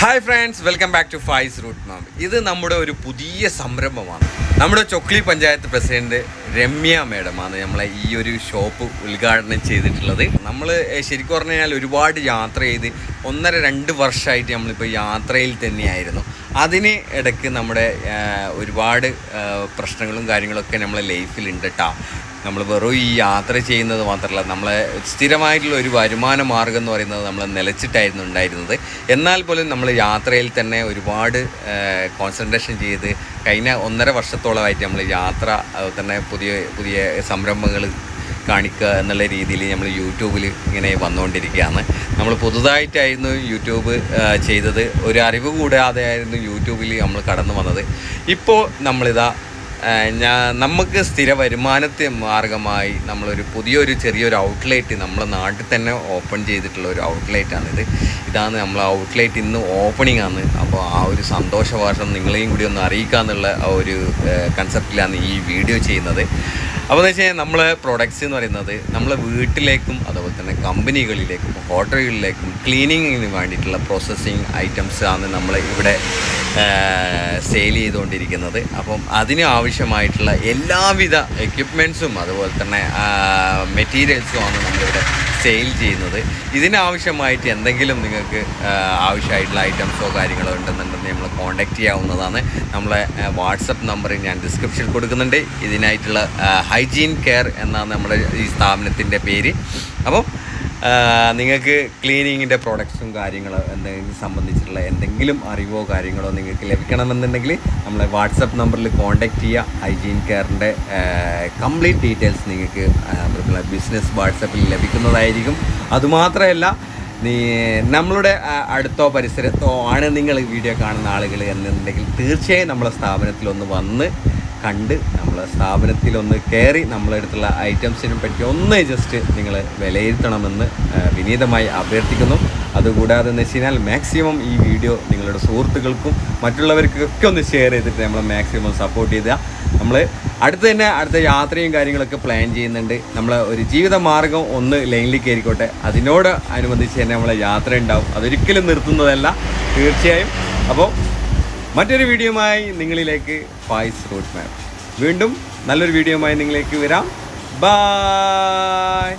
Hi friends, welcome back to faizroutemap. ഇത് നമ്മുടെ ഒരു പുതിയ സംരംഭമാണ്. നമ്മുടെ ചൊക്ലി പഞ്ചായത്ത് പ്രസിഡന്റ് രമ്യ മേഡമാണ് നമ്മളെ ഈ ഒരു ഷോപ്പ് ഉദ്ഘാടനം ചെയ്തിട്ടുള്ളത്. നമ്മൾ ശരിക്കും പറഞ്ഞു കഴിഞ്ഞാൽ ഒരുപാട് യാത്ര ചെയ്ത് 1.5-2 വർഷമായിട്ട് നമ്മളിപ്പോൾ യാത്രയിൽ തന്നെയായിരുന്നു. അതിന് ഇടയ്ക്ക് നമ്മുടെ ഒരുപാട് പ്രശ്നങ്ങളും കാര്യങ്ങളൊക്കെ നമ്മളെ ലൈഫിലുണ്ട് കേട്ടോ. നമ്മൾ വെറും ഈ യാത്ര ചെയ്യുന്നത് മാത്രമല്ല, നമ്മളെ സ്ഥിരമായിട്ടുള്ള ഒരു വരുമാന മാർഗ്ഗം എന്ന് പറയുന്നത് നമ്മൾ നിലച്ചിട്ടായിരുന്നു ഉണ്ടായിരുന്നത്. എന്നാൽ പോലും നമ്മൾ യാത്രയിൽ തന്നെ ഒരുപാട് കോൺസെൻട്രേഷൻ ചെയ്ത് കഴിഞ്ഞ 1.5 വർഷത്തോളമായിട്ട് നമ്മൾ യാത്ര, അതുപോലെ തന്നെ പുതിയ സംരംഭങ്ങൾ കാണിക്കുക എന്നുള്ള രീതിയിൽ നമ്മൾ യൂട്യൂബിൽ ഇങ്ങനെ വന്നുകൊണ്ടിരിക്കുകയാണ്. നമ്മൾ പുതുതായിട്ടായിരുന്നു യൂട്യൂബ് ചെയ്തത്, ഒരു അറിവ് കൂടാതെ ആയിരുന്നു യൂട്യൂബിൽ നമ്മൾ കടന്നു വന്നത്. ഇപ്പോൾ നമ്മളിതാ നമുക്ക് സ്ഥിര വരുമാനത്തെ മാർഗമായി നമ്മളൊരു ചെറിയൊരു ഔട്ട്ലെറ്റ് നമ്മളെ നാട്ടിൽ തന്നെ ഓപ്പൺ ചെയ്തിട്ടുള്ള ഒരു ഔട്ട്ലെറ്റാണിത്. ഇതാണ് നമ്മൾ ഔട്ട്ലെറ്റ് ഇന്ന് ഓപ്പണിംഗ് ആണ്. അപ്പോൾ ആ ഒരു സന്തോഷവാർഷം നിങ്ങളെയും കൂടി ഒന്ന് അറിയിക്കാമെന്നുള്ള ആ ഒരു കൺസെപ്റ്റിലാണ് ഈ വീഡിയോ ചെയ്യുന്നത്. അപ്പോൾ എന്ന് വെച്ച് കഴിഞ്ഞാൽ നമ്മളെ പ്രൊഡക്ട്സ് എന്ന് പറയുന്നത് നമ്മളെ വീട്ടിലേക്കും അതുപോലെ തന്നെ കമ്പനികളിലേക്കും ഹോട്ടലുകളിലേക്കും ക്ലീനിങ്ങിന് വേണ്ടിയിട്ടുള്ള പ്രോസസ്സിങ് ഐറ്റംസ് ആണ് നമ്മൾ ഇവിടെ സെയിൽ ചെയ്തുകൊണ്ടിരിക്കുന്നത്. അപ്പം അതിന് ആവശ്യമായിട്ടുള്ള എല്ലാവിധ എക്യുപ്മെൻറ്റ്സും അതുപോലെ തന്നെ മെറ്റീരിയൽസുമാണ് നമ്മളിവിടെ സെയിൽ ചെയ്യുന്നത്. ഇതിനാവശ്യമായിട്ട് എന്തെങ്കിലും നിങ്ങൾക്ക് ആവശ്യമായിട്ടുള്ള ഐറ്റംസോ കാര്യങ്ങളോ ഉണ്ടെന്നുണ്ടെങ്കിൽ നമ്മൾ കോൺടാക്റ്റ് ചെയ്യാവുന്നതാണ്. നമ്മളെ വാട്സപ്പ് നമ്പർ ഞാൻ ഡിസ്ക്രിപ്ഷനിൽ കൊടുക്കുന്നുണ്ട്. ഇതിനായിട്ടുള്ള ഹൈജീൻ കെയർ എന്നാണ് നമ്മുടെ ഈ സ്ഥാപനത്തിൻ്റെ പേര്. അപ്പം നിങ്ങൾക്ക് ക്ലീനിങ്ങിൻ്റെ പ്രോഡക്ട്സും കാര്യങ്ങളോ എന്തെങ്കിലും സംബന്ധിച്ചിട്ടുള്ള എന്തെങ്കിലും അറിവോ കാര്യങ്ങളോ നിങ്ങൾക്ക് ലഭിക്കണമെന്നുണ്ടെങ്കിൽ നമ്മളെ വാട്സപ്പ് നമ്പറിൽ കോൺടാക്റ്റ് ചെയ്യുക. ഹൈജീൻ കെയറിൻ്റെ കംപ്ലീറ്റ് ഡീറ്റെയിൽസ് നിങ്ങൾക്ക് ബിസിനസ് വാട്സപ്പിൽ ലഭിക്കുന്നതായിരിക്കും. അതുമാത്രമല്ല, നമ്മളുടെ അടുത്തോ പരിസരത്തോ ആണ് നിങ്ങൾ വീഡിയോ കാണുന്ന ആളുകൾ എന്നുണ്ടെങ്കിൽ തീർച്ചയായും നമ്മളെ സ്ഥാപനത്തിലൊന്ന് വന്ന് കണ്ട് നമ്മളെ സ്ഥാപനത്തിലൊന്ന് കയറി നമ്മളെടുത്തുള്ള ഐറ്റംസിനെ പറ്റി ഒന്ന് ജസ്റ്റ് നിങ്ങൾ വിലയിരുത്തണമെന്ന് വിനീതമായി അഭ്യർത്ഥിക്കുന്നു. അതുകൂടാതെ എന്ന് വെച്ച് കഴിഞ്ഞാൽ മാക്സിമം ഈ വീഡിയോ നിങ്ങളുടെ സുഹൃത്തുക്കൾക്കും മറ്റുള്ളവർക്കൊക്കെ ഒന്ന് ഷെയർ ചെയ്തിട്ട് നമ്മളെ മാക്സിമം സപ്പോർട്ട് ചെയ്യുക. നമ്മൾ അടുത്ത യാത്രയും കാര്യങ്ങളൊക്കെ പ്ലാൻ ചെയ്യുന്നുണ്ട്. നമ്മളെ ഒരു ജീവിത മാർഗം ഒന്ന് ലൈനിൽ കയറിക്കോട്ടെ, അതിനോട് അനുബന്ധിച്ച് തന്നെ നമ്മളെ യാത്ര ഉണ്ടാവും. അതൊരിക്കലും നിർത്തുന്നതല്ല, തീർച്ചയായും. അപ്പോൾ മറ്റൊരു വീഡിയോയുമായി നിങ്ങളിലേക്ക് faizroutemap വീണ്ടും നല്ലൊരു വീഡിയോയുമായി നിങ്ങളിലേക്ക് വരാം. ബൈ.